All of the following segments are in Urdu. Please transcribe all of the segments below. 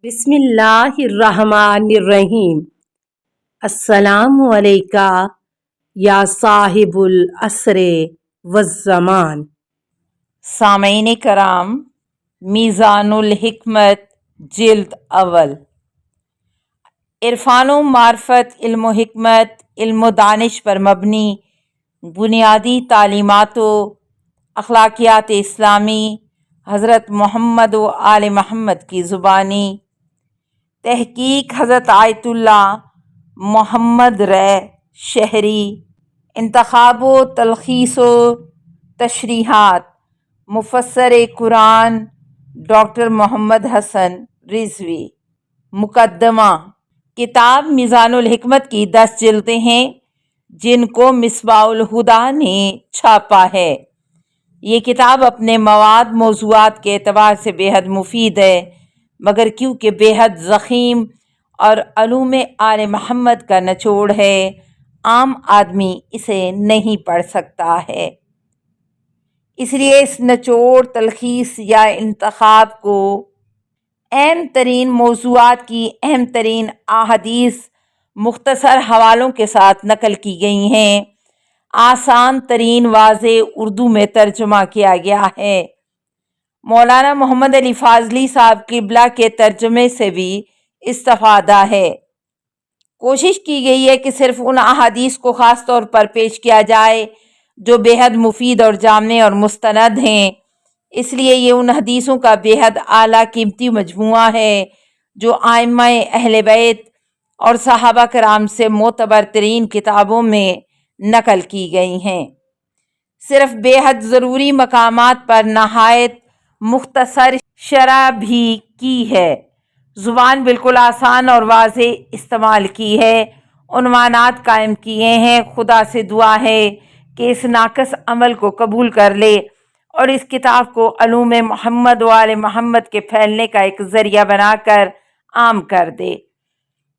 بسم اللہ الرحمن الرحیم۔ السلام علیکہ یا صاحب العصر والزمان۔ سامعین کرام، میزان الحکمت جلد اول۔ عرفان و معرفت، علم و حکمت، علم و دانش پر مبنی بنیادی تعلیمات و اخلاقیات اسلامی حضرت محمد و آل محمد کی زبانی تحقیق حضرت آیت اللہ محمد رے شہری، انتخاب و تلخیص و تشریحات مفسر قرآن ڈاکٹر محمد حسن رضوی۔ مقدمہ۔ کتاب میزان الحکمت کی 10 جلدیں ہیں جن کو مصباح الہدیٰ نے چھاپا ہے۔ یہ کتاب اپنے مواد موضوعات کے اعتبار سے بے حد مفید ہے، مگر کیونکہ بے حد ضخیم اور علوم آل محمد کا نچوڑ ہے، عام آدمی اسے نہیں پڑھ سکتا ہے۔ اس لیے اس نچوڑ، تلخیص یا انتخاب کو اہم ترین موضوعات کی اہم ترین احادیث مختصر حوالوں کے ساتھ نقل کی گئی ہیں، آسان ترین واضح اردو میں ترجمہ کیا گیا ہے۔ مولانا محمد علی فاضلی صاحب قبلہ کے ترجمے سے بھی استفادہ ہے۔ کوشش کی گئی ہے کہ صرف ان احادیث کو خاص طور پر پیش کیا جائے جو بے حد مفید اور جامع اور مستند ہیں۔ اس لیے یہ ان حدیثوں کا بے حد اعلیٰ قیمتی مجموعہ ہے جو ائمہ اہل بیت اور صحابہ کرام سے معتبر ترین کتابوں میں نقل کی گئی ہیں۔ صرف بے حد ضروری مقامات پر نہایت مختصر شرح بھی کی ہے، زبان بالکل آسان اور واضح استعمال کی ہے، عنوانات قائم کیے ہیں۔ خدا سے دعا ہے کہ اس ناقص عمل کو قبول کر لے اور اس کتاب کو علوم محمد و آل محمد کے پھیلنے کا ایک ذریعہ بنا کر عام کر دے۔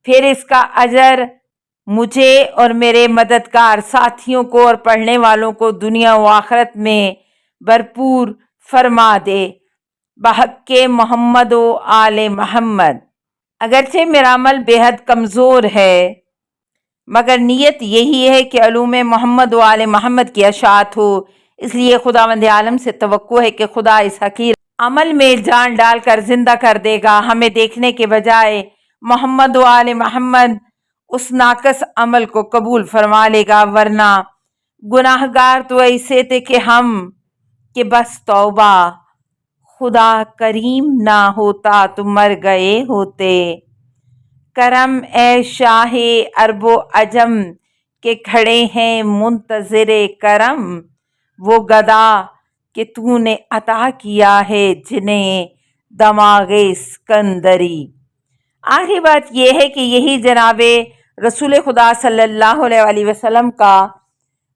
پھر اس کا اجر مجھے اور میرے مددگار ساتھیوں کو اور پڑھنے والوں کو دنیا و آخرت میں بھرپور فرما دے، بحق محمد و آل محمد۔ اگرچہ میرا عمل بے حد کمزور ہے، مگر نیت یہی ہے کہ علوم محمد و آل محمد کی اشاعت ہو۔ اس لیے خداوند عالم سے توقع ہے کہ خدا اس حقیر عمل میں جان ڈال کر زندہ کر دے گا۔ ہمیں دیکھنے کے بجائے محمد و آل محمد اس ناقص عمل کو قبول فرما لے گا، ورنہ گناہ گار تو ایسے تھے کہ بس توبہ، خدا کریم نہ ہوتا تو مر گئے ہوتے۔ کرم اے شاہ عرب و عجم کے کھڑے ہیں منتظر کرم، وہ گدا کہ تو نے عطا کیا ہے جنہیں دماغ اسکندری۔ آخری بات یہ ہے کہ یہی جناب رسول خدا صلی اللہ علیہ وسلم کا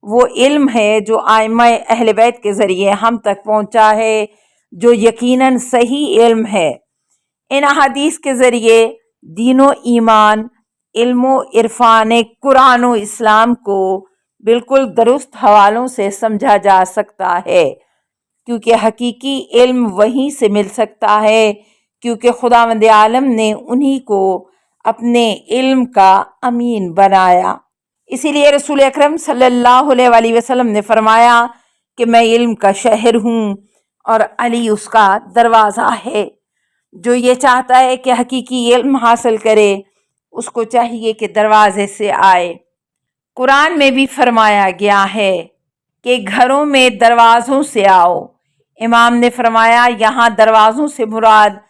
وہ علم ہے جو ائمہ اہل بیت کے ذریعے ہم تک پہنچا ہے، جو یقیناً صحیح علم ہے۔ ان احادیث کے ذریعے دین و ایمان، علم و عرفان قرآن و اسلام کو بالکل درست حوالوں سے سمجھا جا سکتا ہے، کیونکہ حقیقی علم وہیں سے مل سکتا ہے، کیونکہ خداوند عالم نے انہی کو اپنے علم کا امین بنایا۔ اسی لیے رسول اکرم صلی اللہ علیہ وسلم نے فرمایا کہ میں علم کا شہر ہوں اور علی اس کا دروازہ ہے۔ جو یہ چاہتا ہے کہ حقیقی علم حاصل کرے، اس کو چاہیے کہ دروازے سے آئے۔ قرآن میں بھی فرمایا گیا ہے کہ گھروں میں دروازوں سے آؤ۔ امام نے فرمایا یہاں دروازوں سے مراد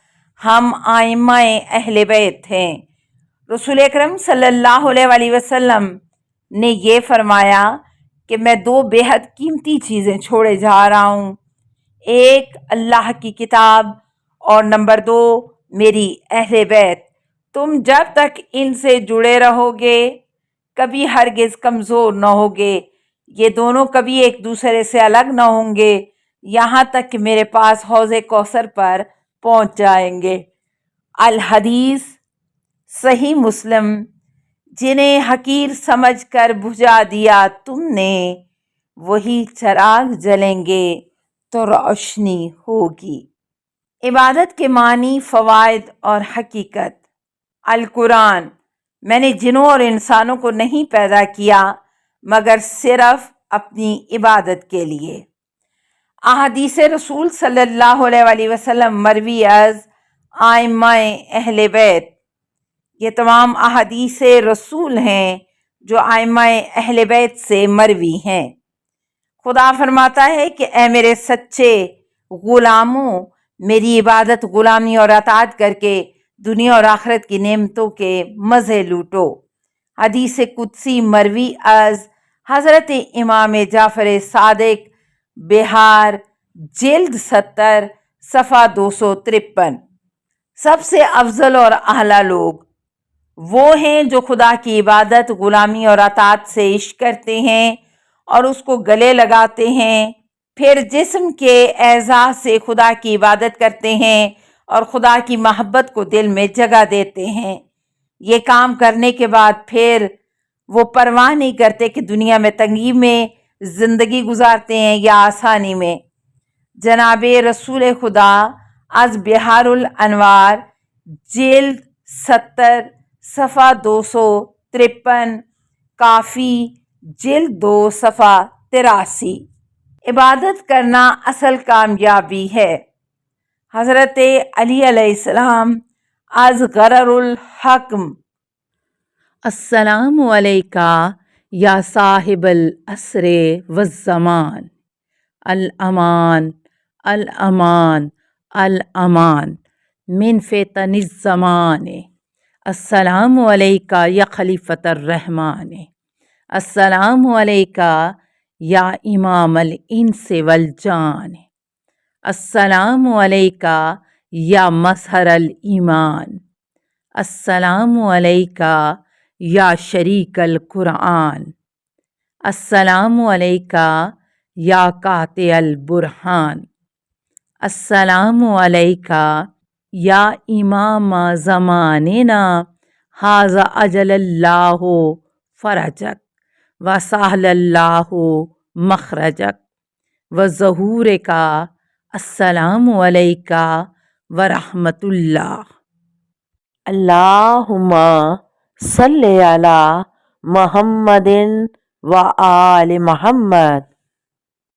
ہم ائمہ اہل بیت ہیں۔ رسول اکرم صلی اللہ علیہ وسلم نے یہ فرمایا کہ میں 2 بے حد قیمتی چیزیں چھوڑے جا رہا ہوں، ایک اللہ کی کتاب اور نمبر 2 میری اہل بیت۔ تم جب تک ان سے جڑے رہو گے کبھی ہرگز کمزور نہ ہوگے، یہ دونوں کبھی ایک دوسرے سے الگ نہ ہوں گے یہاں تک کہ میرے پاس حوض کوثر پر پہنچ جائیں گے۔ الحدیث صحیح مسلم۔ جنہیں حقیر سمجھ کر بجھا دیا تم نے، وہی چراغ جلیں گے تو روشنی ہوگی۔ عبادت کے معنی، فوائد اور حقیقت۔ القرآن: میں نے جنوں اور انسانوں کو نہیں پیدا کیا مگر صرف اپنی عبادت کے لیے۔ احادیث رسول صلی اللہ علیہ وآلہ وسلم مروی از ائمہ اہل بیت۔ یہ تمام احادیث رسول ہیں جو ائمہ اہل بیت سے مروی ہیں۔ خدا فرماتا ہے کہ اے میرے سچے غلاموں، میری عبادت، غلامی اور اطاعت کر کے دنیا اور آخرت کی نعمتوں کے مزے لوٹو۔ حدیث قدسی مروی از حضرت امام جعفر صادق، بہار، جلد 70، صفحہ 253۔ سب سے افضل اور اعلیٰ لوگ وہ ہیں جو خدا کی عبادت، غلامی اور اطاعت سے عشق کرتے ہیں اور اس کو گلے لگاتے ہیں، پھر جسم کے اعضاء سے خدا کی عبادت کرتے ہیں اور خدا کی محبت کو دل میں جگہ دیتے ہیں۔ یہ کام کرنے کے بعد پھر وہ پرواہ نہیں کرتے کہ دنیا میں تنگی میں زندگی گزارتے ہیں یا آسانی میں۔ جناب رسول خدا از بہار الانوار، جلد 70، صفحہ 253، کافی، جلد 2، صفحہ 83۔ عبادت کرنا اصل کامیابی ہے۔ حضرت علی علیہ السلام از غرر الحکم: السلام علیکہ یا صاحب العصر والزمان، الامان الامان الامان من فتن الزمان، السلام علیکہ یا خلیفۃ الرحمن، السلام علیکہ یا امام الانس والجان، السلام علیکہ یا مظہر الایمان، السلام علیکہ یا شریک القرآن، السلام علیکہ یا قاطع البرہان، السلام علیکہ یا امام زماننا ھذا اجل اللہ فرجک وسہل اللہ مخرجک وظہورک، السلام علیکہ ورحمۃ اللہ۔ اللہم صلی علی محمد و آل محمد۔